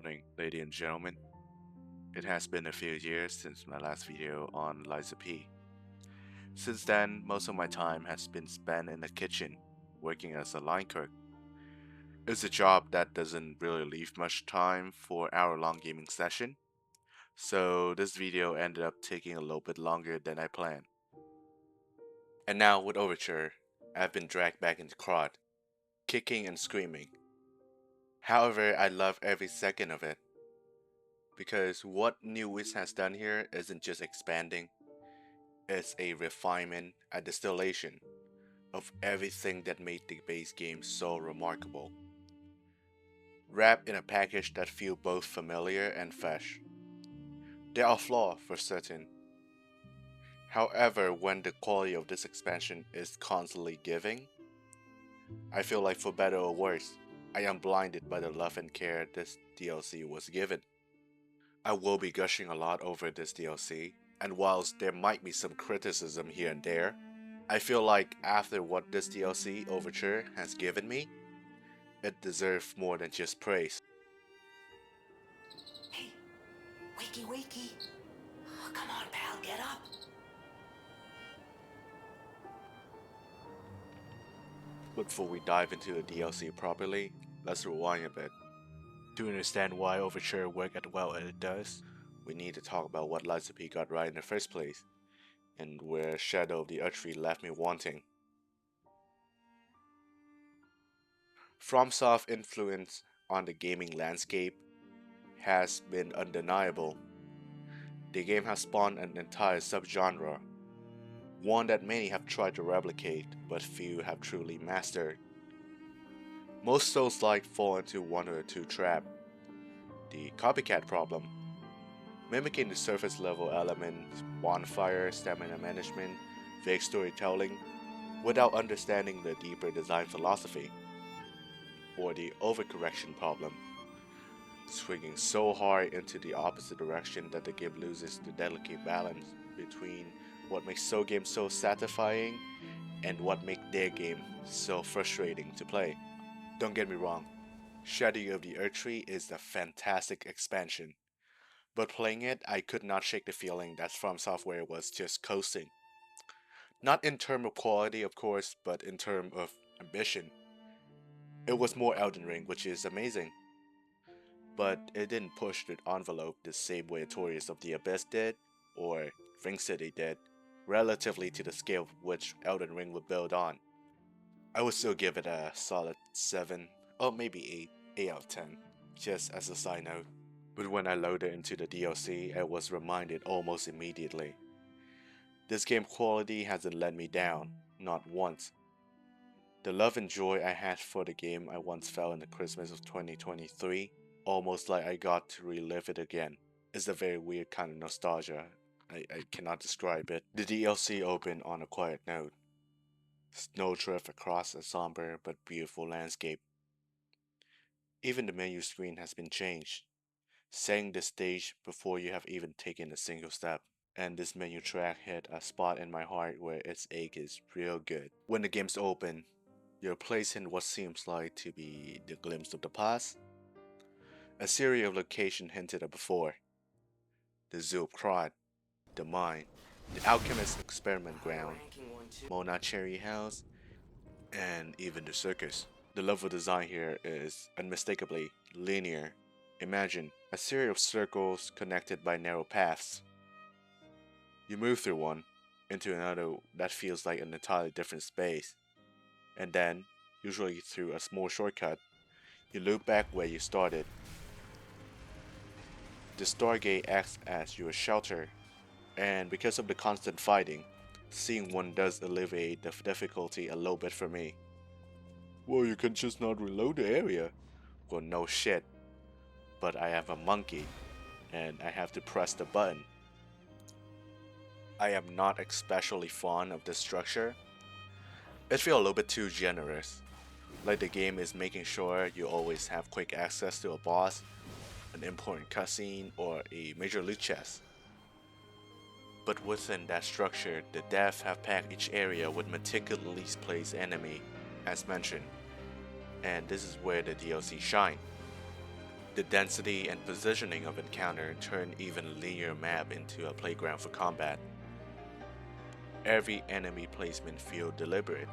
morning, ladies and gentlemen. It has been a few years since my last video on Liza P. Since then, most of my time has been spent in the kitchen, working as a line cook. It's a job that doesn't really leave much time for hour-long gaming session, so this video ended up taking a little bit longer than I planned. And now with Overture, I've been dragged back into crowd, kicking and screaming. However, I love every second of it. Because what New Wiz has done here isn't just expanding, it's a refinement, a distillation of everything that made the base game so remarkable. Wrapped in a package that feels both familiar and fresh. There are flaws for certain. However, when the quality of this expansion is constantly giving, I feel like for better or worse, I am blinded by the love and care this DLC was given. I will be gushing a lot over this DLC, and whilst there might be some criticism here and there, I feel like after what this DLC Overture has given me, it deserves more than just praise. Hey, wakey wakey. Oh, come on, pal, get up. But before we dive into the DLC properly, let's rewind a bit. To understand why Overture worked as well as it does, we need to talk about what Liza P got right in the first place, and where Shadow of the Earthtree left me wanting. FromSoft's influence on the gaming landscape has been undeniable. The game has spawned an entire subgenre, one that many have tried to replicate, but few have truly mastered. Most Souls-like fall into one or two traps. The copycat problem, mimicking the surface level elements, bonfire, stamina management, vague storytelling, without understanding the deeper design philosophy. Or the overcorrection problem, swinging so hard into the opposite direction that the game loses the delicate balance between what makes so games so satisfying and what makes their game so frustrating to play. Don't get me wrong, Shadow of the Earthtree is a fantastic expansion, but playing it I could not shake the feeling that From Software was just coasting. Not in terms of quality of course, but in terms of ambition. It was more Elden Ring, which is amazing, but it didn't push the envelope the same way Notorious of the Abyss did, or Ring City did, relatively to the scale which Elden Ring would build on. I would still give it a solid 7, or maybe 8 out of 10, just as a side note. But when I loaded into the DLC, I was reminded almost immediately. This game quality hasn't let me down, not once. The love and joy I had for the game I once felt in the Christmas of 2023, almost like I got to relive it again. It's a very weird kind of nostalgia. I cannot describe it. The DLC opened on a quiet note. Snowdrift across a somber but beautiful landscape. Even the menu screen has been changed, setting the stage before you have even taken a single step. And this menu track hit a spot in my heart where its ache is real good. When the game's open, you're placed in what seems like to be the glimpse of the past. A series of locations hinted at before. The Zoo of Crod, the mine, the alchemist experiment ground, Mona Cherry House, and even the circus. The level design here is unmistakably linear. Imagine a series of circles connected by narrow paths. You move through one, into another that feels like an entirely different space, and then, usually through a small shortcut, you loop back where you started. The Stargate acts as your shelter, and because of the constant fighting, seeing one does alleviate the difficulty a little bit for me. Well, you can just not reload the area. Well, no shit. But I have a monkey, and I have to press the button. I am not especially fond of this structure. It feels a little bit too generous, like the game is making sure you always have quick access to a boss, an important cutscene, or a major loot chest. But within that structure, the devs have packed each area with meticulously placed enemy, as mentioned, and this is where the DLC shine. The density and positioning of encounter turn even a linear map into a playground for combat. Every enemy placement feels deliberate.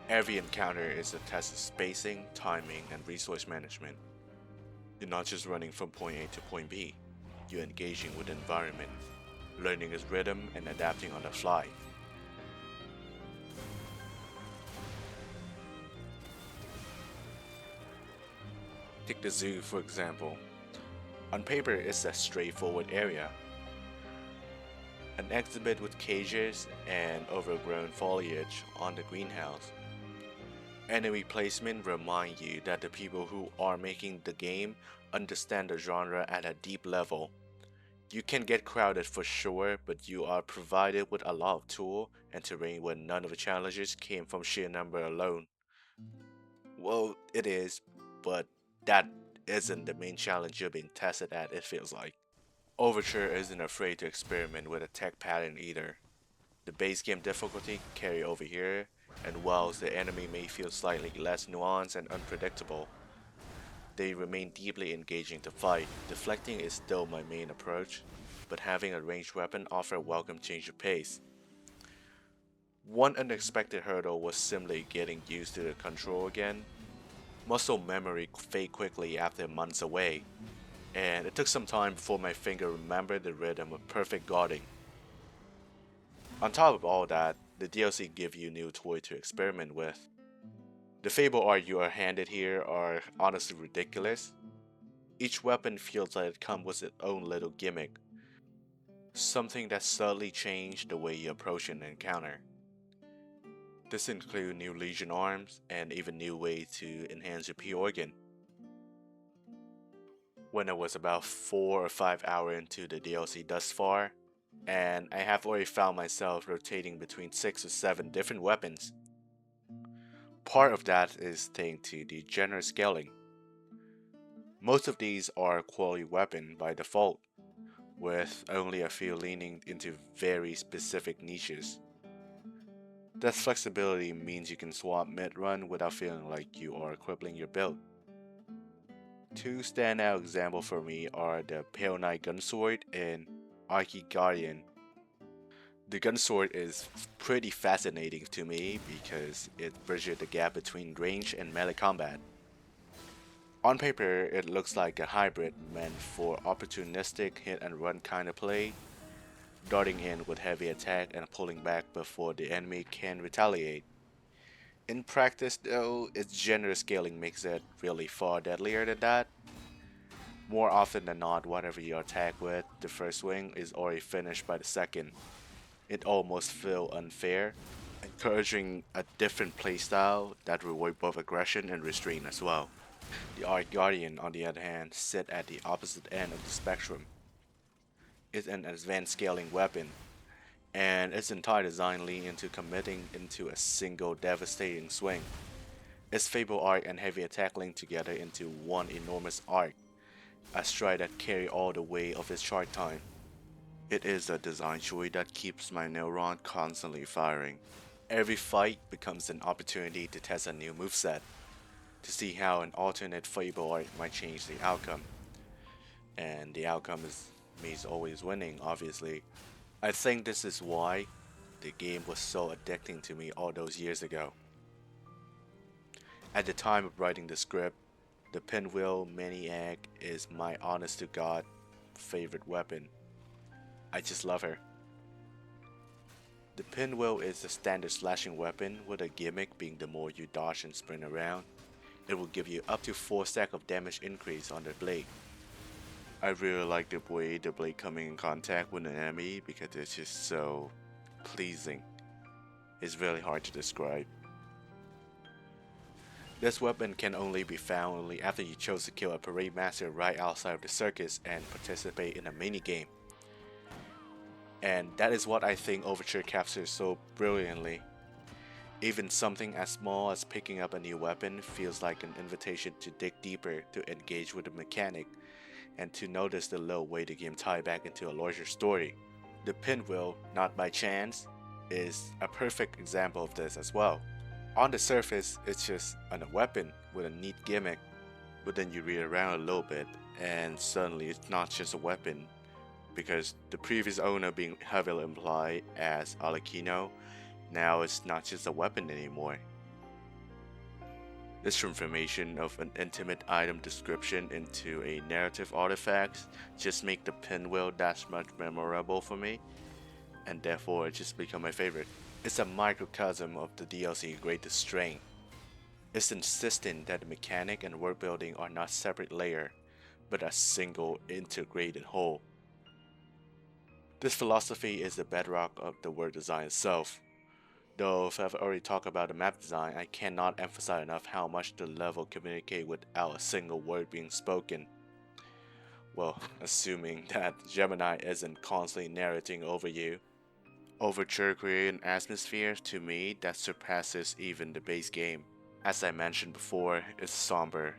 Every encounter is a test of spacing, timing, and resource management. You're not just running from point A to point B, you're engaging with the environment, learning its rhythm and adapting on the fly. Take the zoo for example. On paper it's a straightforward area, an exhibit with cages and overgrown foliage on the greenhouse. Enemy placement remind you that the people who are making the game understand the genre at a deep level. You can get crowded for sure, but you are provided with a lot of tool and terrain where none of the challenges came from sheer number alone. Well, it is, but that isn't the main challenge you're being tested at, it feels like. Overture isn't afraid to experiment with a tech pattern either. The base game difficulty carry over here, and whilst the enemy may feel slightly less nuanced and unpredictable, they remain deeply engaging to fight. Deflecting is still my main approach, but having a ranged weapon offers a welcome change of pace. One unexpected hurdle was simply getting used to the control again. Muscle memory fade quickly after months away, and it took some time before my finger remembered the rhythm of perfect guarding. On top of all that, the DLC give you new toys to experiment with. The fable art you are handed here are honestly ridiculous. Each weapon feels like it comes with its own little gimmick, something that subtly changed the way you approach an encounter. This includes new Legion arms and even new ways to enhance your P organ. When I was about 4 or 5 hours into the DLC thus far, and I have already found myself rotating between 6 or 7 different weapons. Part of that is thanks to the generous scaling. Most of these are quality weapon by default, with only a few leaning into very specific niches. That flexibility means you can swap mid-run without feeling like you are crippling your build. Two standout examples for me are the Pale Knight Gunsword and Archie Guardian. The Gunsword is pretty fascinating to me because it bridges the gap between range and melee combat. On paper, it looks like a hybrid meant for opportunistic hit and run kind of play, darting in with heavy attack and pulling back before the enemy can retaliate. In practice though, its generous scaling makes it really far deadlier than that. More often than not, whatever you attack with, the first swing is already finished by the second. It almost feels unfair, encouraging a different playstyle that rewards both aggression and restraint as well. The Arc Guardian, on the other hand, sit at the opposite end of the spectrum. It's an advanced scaling weapon, and its entire design leans into committing into a single devastating swing. Its Fable arc and heavy attack link together into one enormous arc, a stride that carry all the weight of its charge time. It is a design choice that keeps my neuron constantly firing. Every fight becomes an opportunity to test a new moveset, to see how an alternate Fable arc might change the outcome. And the outcome is me always winning, obviously. I think this is why the game was so addicting to me all those years ago. At the time of writing the script, the Pinwheel Maniac is my honest to god favorite weapon. I just love her. The Pinwheel is a standard slashing weapon with a gimmick being the more you dodge and sprint around, it will give you up to 4 stack of damage increase on the blade. I really like the way the blade coming in contact with an enemy because it's just so pleasing. It's really hard to describe. This weapon can only be found only after you chose to kill a parade master right outside of the circus and participate in a minigame. And that is what I think Overture captures so brilliantly. Even something as small as picking up a new weapon feels like an invitation to dig deeper, to engage with the mechanic, and to notice the little way the game ties back into a larger story. The Pinwheel, not by chance, is a perfect example of this as well. On the surface, it's just a weapon with a neat gimmick, But then you read around a little bit, and suddenly it's not just a weapon, because the previous owner being heavily implied as Alekino, now it's not just a weapon anymore. This transformation of an intimate item description into a narrative artifact just make the pinwheel that much memorable for me, and therefore it just become my favorite. It's a microcosm of the DLC greatest strength. It's insisting that the mechanic and world building are not separate layers, but a single integrated whole. This philosophy is the bedrock of the world design itself. Though if I've already talked about the map design, I cannot emphasize enough how much the level communicate without a single word being spoken. Well, assuming that Gemini isn't constantly narrating over you. Overture creates an atmosphere to me that surpasses even the base game. As I mentioned before, it's somber,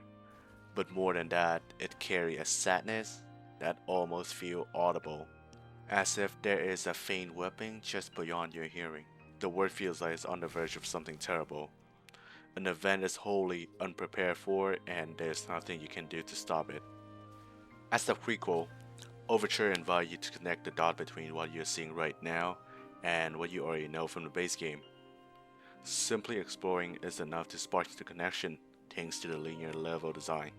but more than that, it carries a sadness that almost feels audible, as if there is a faint weeping just beyond your hearing. The world feels like it's on the verge of something terrible. An event is wholly unprepared for, and there's nothing you can do to stop it. As the prequel, Overture invites you to connect the dot between what you're seeing right now and what you already know from the base game. Simply exploring is enough to spark the connection thanks to the linear level design.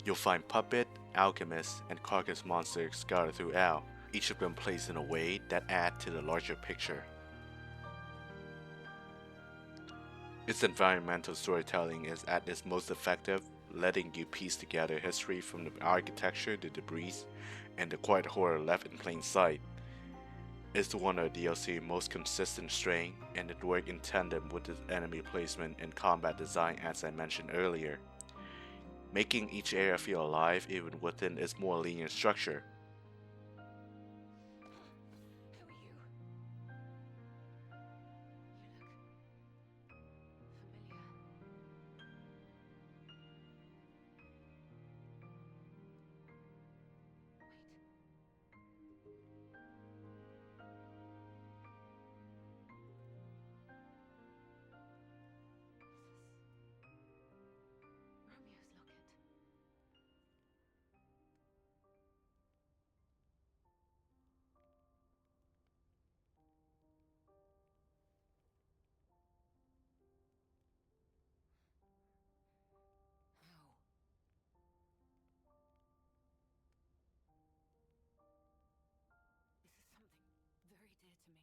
You'll find puppet, alchemist, and carcass monsters scattered throughout, each of them placed in a way that add to the larger picture. Its environmental storytelling is at its most effective, letting you piece together history from the architecture to debris and the quiet horror left in plain sight. It's one of the DLC's most consistent strength, and it works in tandem with its enemy placement and combat design as I mentioned earlier, making each area feel alive even within its more linear structure. Who are you? You look familiar. Wait. This is Romeo's locket. How? This is something very dear to me.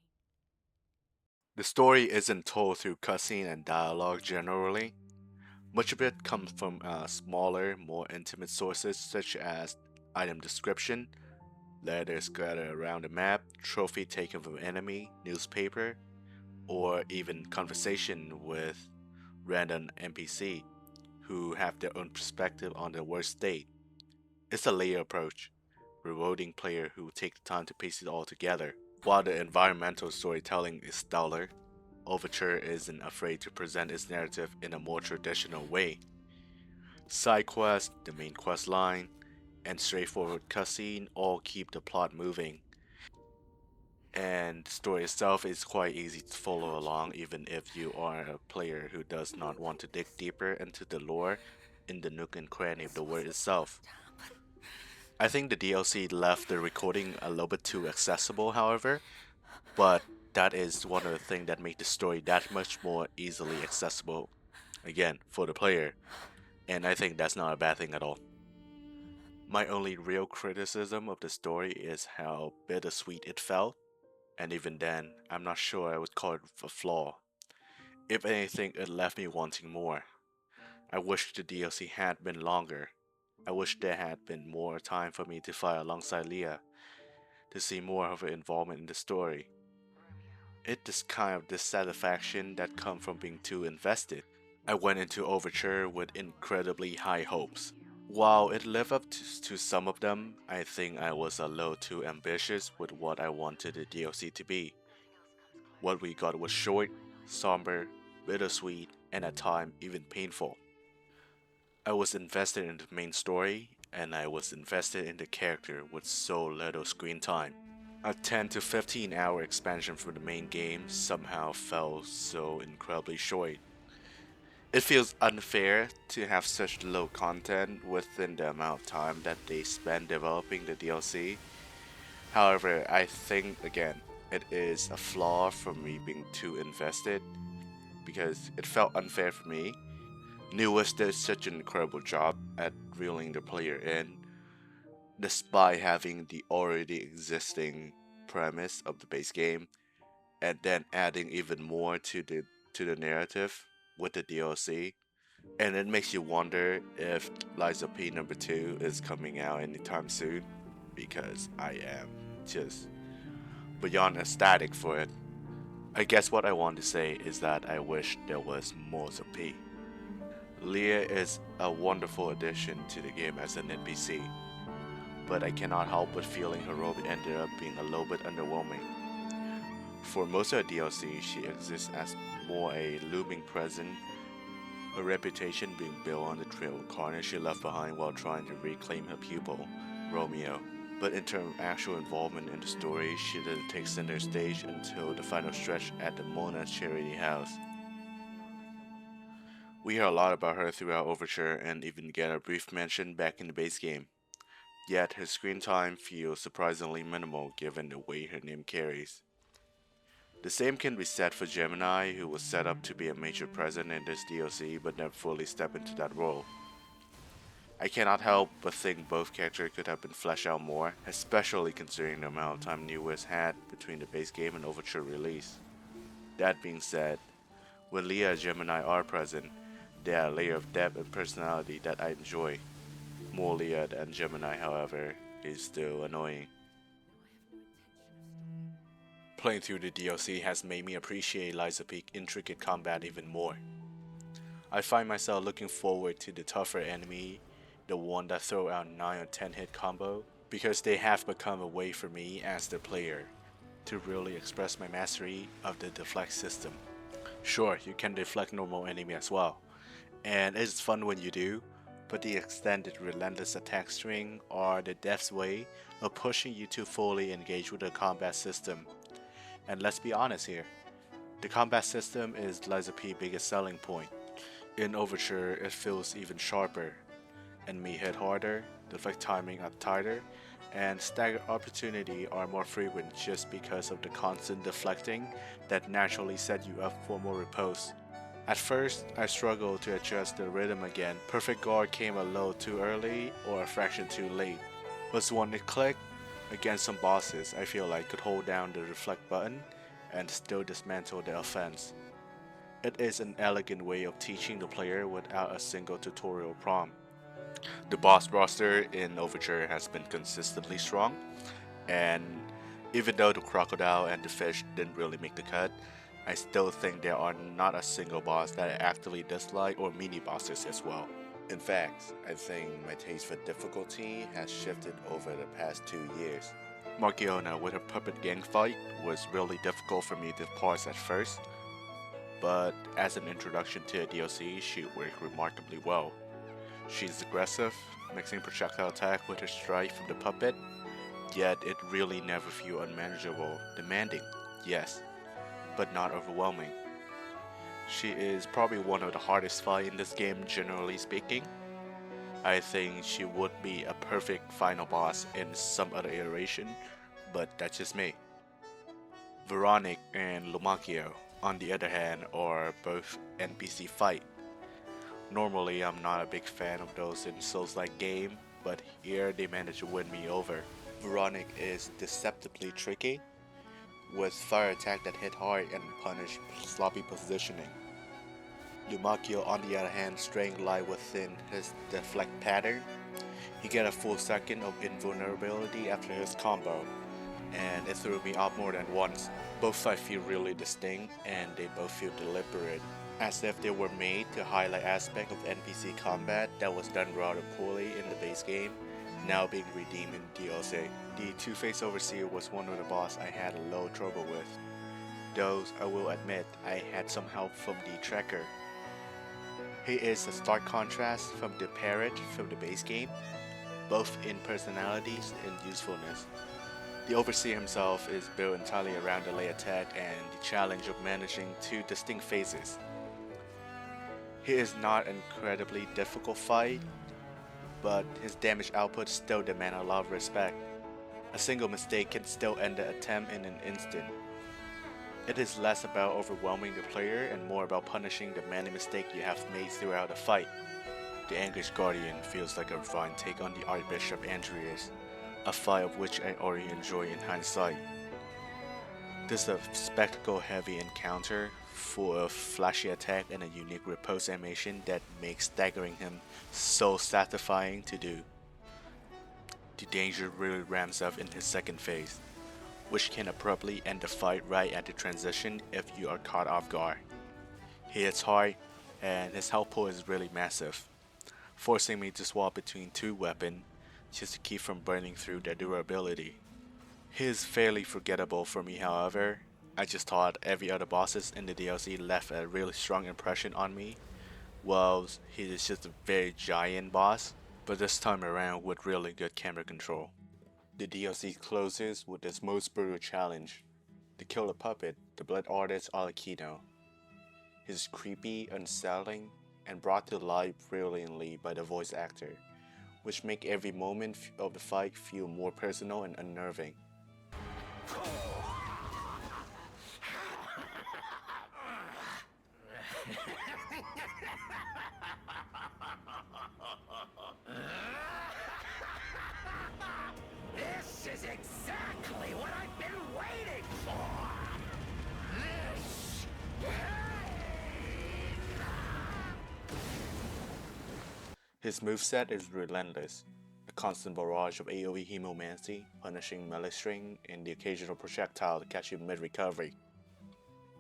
The story isn't told through cutscene and dialogue generally. Much of it comes from smaller, more intimate sources such as item description, letters scattered around the map, trophy taken from enemy, newspaper, or even conversation with random NPC who have their own perspective on the world state. It's a layer approach, rewarding players who take the time to piece it all together. While the environmental storytelling is stellar, Overture isn't afraid to present its narrative in a more traditional way. Side quests, the main quest line, and straightforward cutscene all keep the plot moving, and the story itself is quite easy to follow along even if you are a player who does not want to dig deeper into the lore in the nook and cranny of This the world wasn't itself. supposed to happen. I think the DLC left the recording a little bit too accessible, however, but that is one of the things that make the story that much more easily accessible, again, for the player, and I think that's not a bad thing at all. My only real criticism of the story is how bittersweet it felt, and even then, I'm not sure I would call it a flaw. If anything, it left me wanting more. I wish the DLC had been longer. I wish there had been more time for me to fight alongside Leah, to see more of her involvement in the story. Romeo. It's this kind of dissatisfaction that comes from being too invested. I went into Overture with incredibly high hopes. While it lived up to some of them, I think I was a little too ambitious with what I wanted the DLC to be. What we got was short, somber, bittersweet, and at times even painful. I was invested in the main story, and I was invested in the character with so little screen time. A 10 to 15 hour expansion for the main game somehow felt so incredibly short. It feels unfair to have such low content within the amount of time that they spend developing the DLC. However, I think again, it is a flaw from me being too invested because it felt unfair for me. Newest did such an incredible job at reeling the player in, despite having the already existing premise of the base game, and then adding even more to the narrative with the DLC. And it makes you wonder if Liza P number 2 is coming out anytime soon, because I am just beyond ecstatic for it. I guess what I want to say is that I wish there was more P. Leah is a wonderful addition to the game as an NPC, but I cannot help but feeling her role ended up being a little bit underwhelming. For most of the DLC, she exists as more a looming presence, a reputation being built on the trail of carnage she left behind while trying to reclaim her pupil, Romeo. But in terms of actual involvement in the story, she didn't take center stage until the final stretch at the Mona's Charity House. We hear a lot about her throughout Overture and even get a brief mention back in the base game. Yet her screen time feels surprisingly minimal given the weight her name carries. The same can be said for Gemini, who was set up to be a major presence in this DLC but never fully stepped into that role. I cannot help but think both characters could have been fleshed out more, especially considering the amount of time Newest had between the base game and Overture release. That being said, when Leah and Gemini are present, they add a layer of depth and personality that I enjoy. More Leah than Gemini, however, is still annoying. Playing through the DLC has made me appreciate Liza Peak's intricate combat even more. I find myself looking forward to the tougher enemy, the one that throw out 9 or 10 hit combo, because they have become a way for me as the player to really express my mastery of the deflect system. Sure, you can deflect normal enemy as well, and it's fun when you do, but the extended relentless attack string are the death's way of pushing you to fully engage with the combat system. And let's be honest here, the combat system is Liza P's biggest selling point. In Overture, it feels even sharper. Enemy hit harder, deflect timing are tighter, and stagger opportunity are more frequent just because of the constant deflecting that naturally set you up for more repose. At first, I struggled to adjust the rhythm again. Perfect guard came a little too early or a fraction too late. But when it clicked, against some bosses I feel like could hold down the reflect button and still dismantle the offense. It is an elegant way of teaching the player without a single tutorial prompt. The boss roster in Overture has been consistently strong, and even though the crocodile and the fish didn't really make the cut, I still think there are not a single boss that I actively dislike or mini bosses as well. In fact, I think my taste for difficulty has shifted over the past 2 years. Markiona with her puppet gang fight was really difficult for me to parse at first, but as an introduction to a DLC, she worked remarkably well. She's aggressive, mixing projectile attack with her strike from the puppet, yet it really never feel unmanageable, demanding, yes, but not overwhelming. She is probably one of the hardest fight in this game generally speaking. I think she would be a perfect final boss in some other iteration, but that's just me. Veronic and Lumakio, on the other hand, are both NPC fight. Normally, I'm not a big fan of those in Souls-like game, but here they managed to win me over. Veronic is deceptively tricky, with fire attack that hit hard and punish sloppy positioning. Lumakio, on the other hand, strength lie within his deflect pattern. He get a full second of invulnerability after his combo, and it threw me off more than once. Both sides feel really distinct, and they both feel deliberate, as if they were made to highlight aspects of NPC combat that was done rather poorly in the base game, now being redeemed in DLC. The Two-Face Overseer was one of the boss I had a little trouble with, though I will admit I had some help from the tracker. He is a stark contrast from the parrot from the base game, both in personalities and usefulness. The Overseer himself is built entirely around the lay attack and the challenge of managing two distinct phases. He is not an incredibly difficult fight, but his damage output still demands a lot of respect. A single mistake can still end the attempt in an instant. It is less about overwhelming the player and more about punishing the many mistakes you have made throughout the fight. The Anguished Guardian feels like a refined take on the Archbishop Andreas, a fight of which I already enjoy in hindsight. This is a spectacle-heavy encounter, full of flashy attack and a unique repose animation that makes staggering him so satisfying to do. The danger really ramps up in his second phase, which can abruptly end the fight right at the transition if you are caught off guard. He hits hard, and his health pool is really massive, forcing me to swap between two weapons just to keep from burning through their durability. He is fairly forgettable for me, however. I just thought every other bosses in the DLC left a really strong impression on me, while he is just a very giant boss, but this time around with really good camera control. The DLC closes with its most brutal challenge, the Killer Puppet, the Blood Artist Alakino. He's creepy, unsettling, and brought to life brilliantly by the voice actor, which make every moment of the fight feel more personal and unnerving. This is exactly what I've been waiting for! This His moveset is relentless, a constant barrage of AoE hemomancy, punishing melee string, and the occasional projectile to catch you mid-recovery.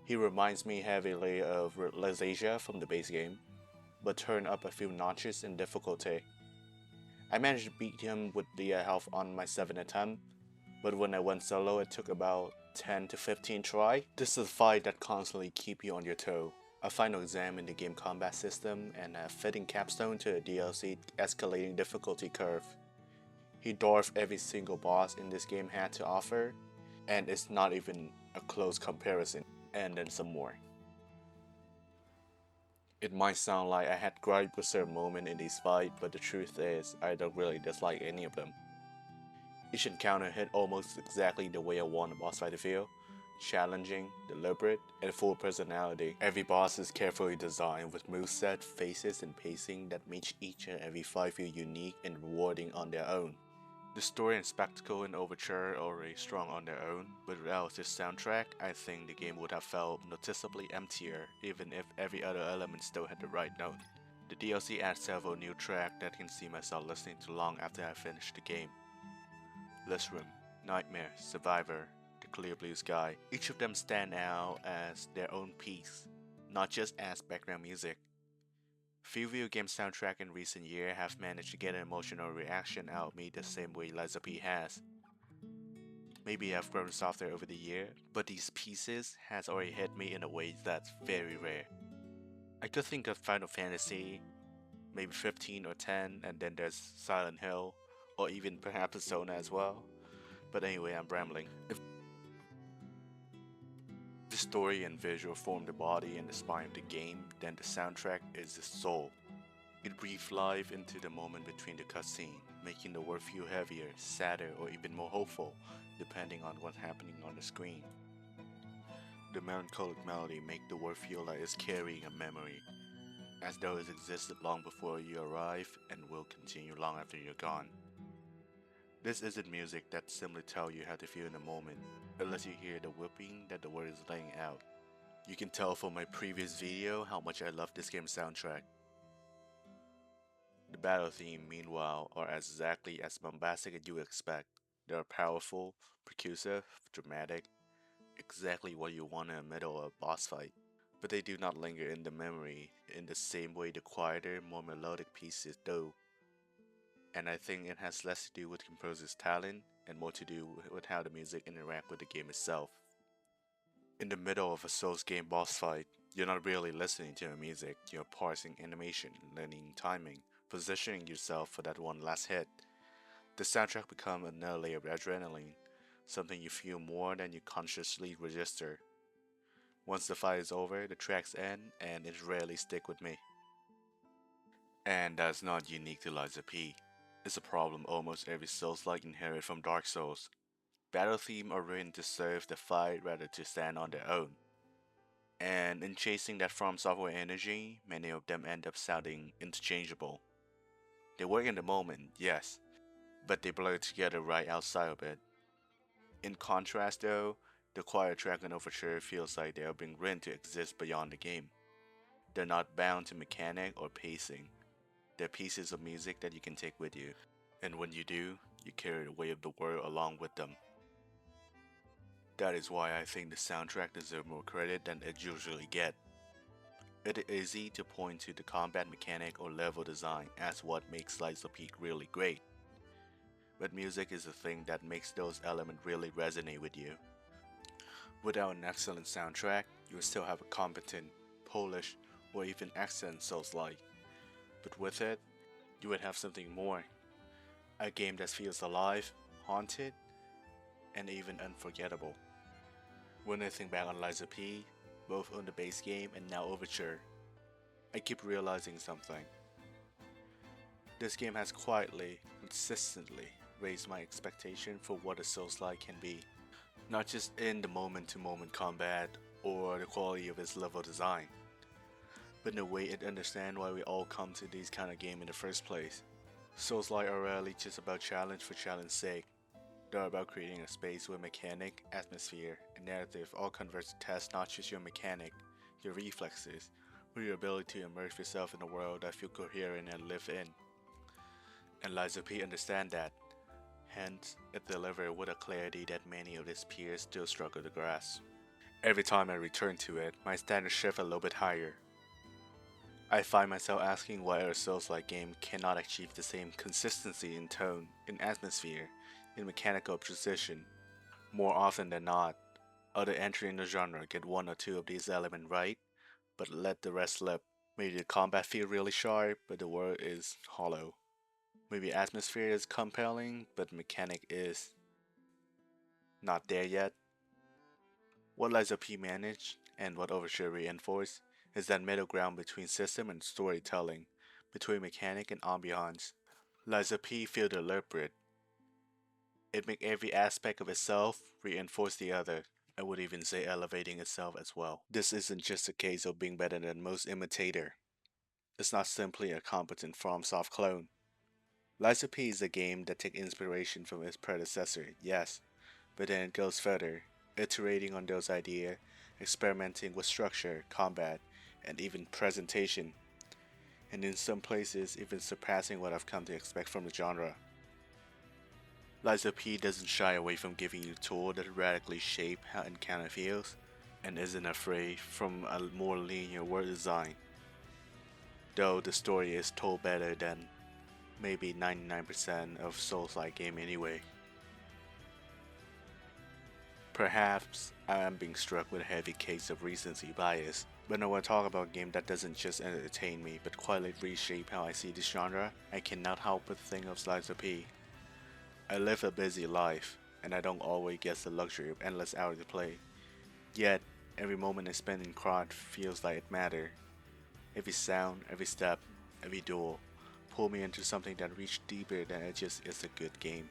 He reminds me heavily of Glazing from the base game, but turned up a few notches in difficulty. I managed to beat him with the health on my 7th attempt, but when I went solo it took about 10 to 15 try. This is a fight that constantly keeps you on your toe. A final exam in the game combat system and a fitting capstone to a DLC escalating difficulty curve. He dwarfed every single boss in this game had to offer, and it's not even a close comparison, and then some more. It might sound like I had gripe with certain moments in this fight, but the truth is, I don't really dislike any of them. Each encounter hit almost exactly the way I want a boss fight to feel. Challenging, deliberate, and full personality. Every boss is carefully designed with moveset, faces, and pacing that makes each and every fight feel unique and rewarding on their own. The story and spectacle in Overture are already strong on their own, but without this soundtrack, I think the game would have felt noticeably emptier, even if every other element still had the right note. The DLC adds several new tracks that I can see myself listening to long after I finish the game. This Room, Nightmare, Survivor, The Clear Blue Sky, each of them stand out as their own piece, not just as background music. Few video game soundtracks in recent years have managed to get an emotional reaction out of me the same way Liza P has. Maybe I've grown softer over the year, but these pieces has already hit me in a way that's very rare. I could think of Final Fantasy, maybe 15 or 10, and then there's Silent Hill, or even perhaps Persona as well. But anyway, I'm rambling. If the story and visual form the body and the spine of the game, then the soundtrack is the soul. It breathes life into the moment between the cutscene, making the world feel heavier, sadder, or even more hopeful, depending on what's happening on the screen. The melancholic melody makes the world feel like it's carrying a memory, as though it existed long before you arrive and will continue long after you're gone. This isn't music that simply tells you how to feel in the moment, it lets you hear the whipping that the word is laying out. You can tell from my previous video how much I love this game's soundtrack. The battle theme, meanwhile, are exactly as bombastic as you would expect. They are powerful, percussive, dramatic, exactly what you want in the middle of a boss fight. But they do not linger in the memory in the same way the quieter, more melodic pieces do. And I think it has less to do with composer's talent and more to do with how the music interacts with the game itself. In the middle of a Souls game boss fight, you're not really listening to the music, you're parsing animation, learning timing, positioning yourself for that one last hit. The soundtrack becomes another layer of adrenaline, something you feel more than you consciously register. Once the fight is over, the tracks end, and it rarely stick with me. And that's not unique to Liza P. It's a problem almost every Souls-like inherit from Dark Souls. Battle themes are written to serve the fight rather to stand on their own. And in chasing that From Software energy, many of them end up sounding interchangeable. They work in the moment, yes, but they blur together right outside of it. In contrast though, the quiet track on Overture feels like they are being written to exist beyond the game. They're not bound to mechanic or pacing. They're pieces of music that you can take with you. And when you do, you carry the weight of the world along with them. That is why I think the soundtrack deserves more credit than it usually gets. It is easy to point to the combat mechanic or level design as what makes Lies of Peak really great, but music is the thing that makes those elements really resonate with you. Without an excellent soundtrack, you would still have a competent, polished, or even excellent Souls-like, but with it, you would have something more. A game that feels alive, haunted, and even unforgettable. When I think back on Lies of P, both on the base game and now Overture, I keep realizing something. This game has quietly, consistently raised my expectation for what a Souls-like can be, not just in the moment-to-moment combat or the quality of its level design, but in the way it understands why we all come to these kind of games in the first place. Souls-like are rarely just about challenge for challenge's sake. They're about creating a space where mechanic, atmosphere, and narrative all converge to test not just your mechanic, your reflexes, but your ability to immerse yourself in a world that feel coherent and live in. And Liza P understand that. Hence, it delivered with a clarity that many of its peers still struggle to grasp. Every time I return to it, my standards shift a little bit higher. I find myself asking why a Souls-like game cannot achieve the same consistency in tone, in atmosphere, in mechanical precision. More often than not, other entries in the genre get one or two of these elements right, but let the rest slip. Maybe the combat feels really sharp, but the world is hollow. Maybe atmosphere is compelling, but mechanic is not there yet. What Liza P managed, and what Overture reinforced, is that middle ground between system and storytelling, between mechanic and ambiance. Liza P feel deliberate. It make every aspect of itself reinforce the other. I would even say elevating itself as well. This isn't just a case of being better than most imitator. It's not simply a competent FromSoft clone. Liza P is a game that takes inspiration from its predecessor, yes, but then it goes further, iterating on those ideas, experimenting with structure, combat, and even presentation, and in some places even surpassing what I've come to expect from the genre. Liza P doesn't shy away from giving you tools that radically shape how encounter feels, and isn't afraid from a more linear world design, though the story is told better than maybe 99% of Souls-like game anyway. Perhaps I am being struck with a heavy case of recency bias, but when I want to talk about a game that doesn't just entertain me but quietly reshape how I see this genre, I cannot help but think of Liza P. I live a busy life, and I don't always get the luxury of endless hours to play. Yet, every moment I spend in crowd feels like it matters. Every sound, every step, every duel, pull me into something that reaches deeper than it just is a good game.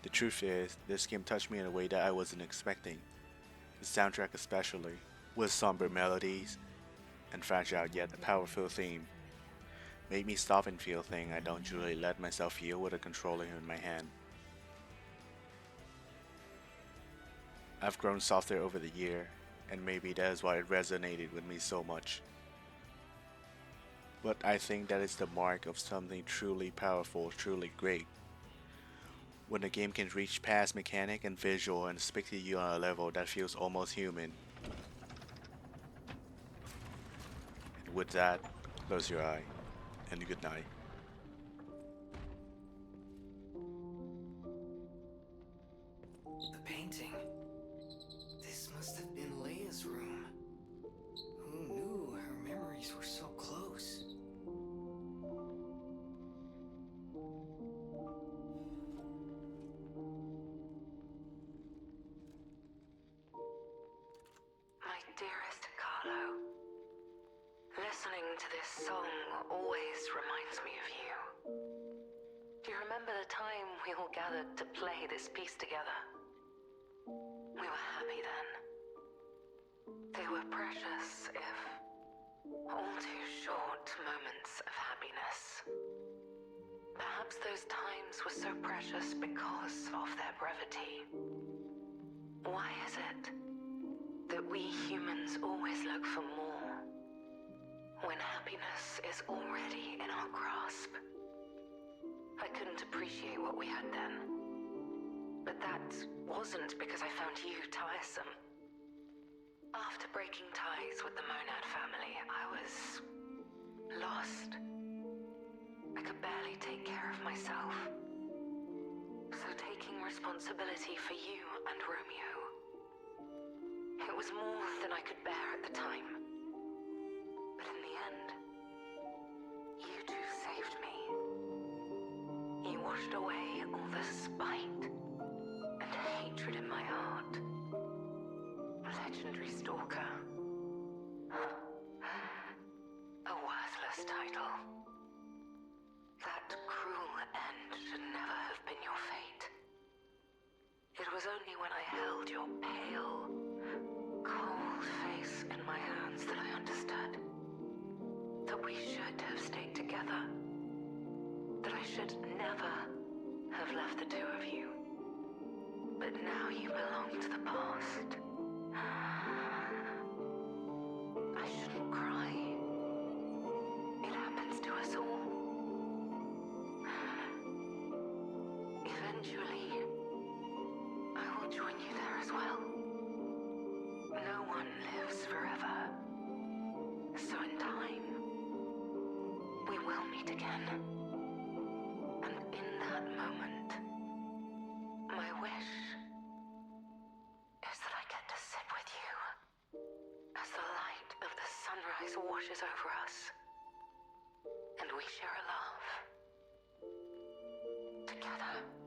The truth is, this game touched me in a way that I wasn't expecting. The soundtrack especially, with somber melodies and fragile yet powerful theme, made me stop and feel things I don't usually let myself feel with a controller in my hand. I've grown softer over the year, and maybe that is why it resonated with me so much. But I think that is the mark of something truly powerful, truly great. When a game can reach past mechanic and visual and speak to you on a level that feels almost human. And with that, close your eye, and good night. The painting. This must have been Leia's room. Who knew her memories were so close? My dearest Carlo, listen. Listening to this song always reminds me of you. Do you remember the time we all gathered to play this piece together? We were happy then. They were precious, if all too short moments of happiness. Perhaps those times were so precious because of their brevity. Why is it that we humans always look for more when happiness is already in our grasp? I couldn't appreciate what we had then, but that wasn't because I found you tiresome. After breaking ties with the Monad family, I was lost. I could barely take care of myself. So taking responsibility for you and Romeo, it was more than I could bear at the time. But in the end, you two saved me. You washed away all the spite and hatred in my heart. Legendary stalker. A worthless title. That cruel end should never have been your fate. It was only when I held your pale, cold face in my hands that I understood that we should have stayed together. That I should never have left the two of you. But now you belong to the past. I shouldn't cry. It happens to us all. Eventually, I will join you there as well. No one lives forever. So in time, we will meet again. And in that moment, my wish is that I get to sit with you as the light of the sunrise washes over us, and we share a laugh together.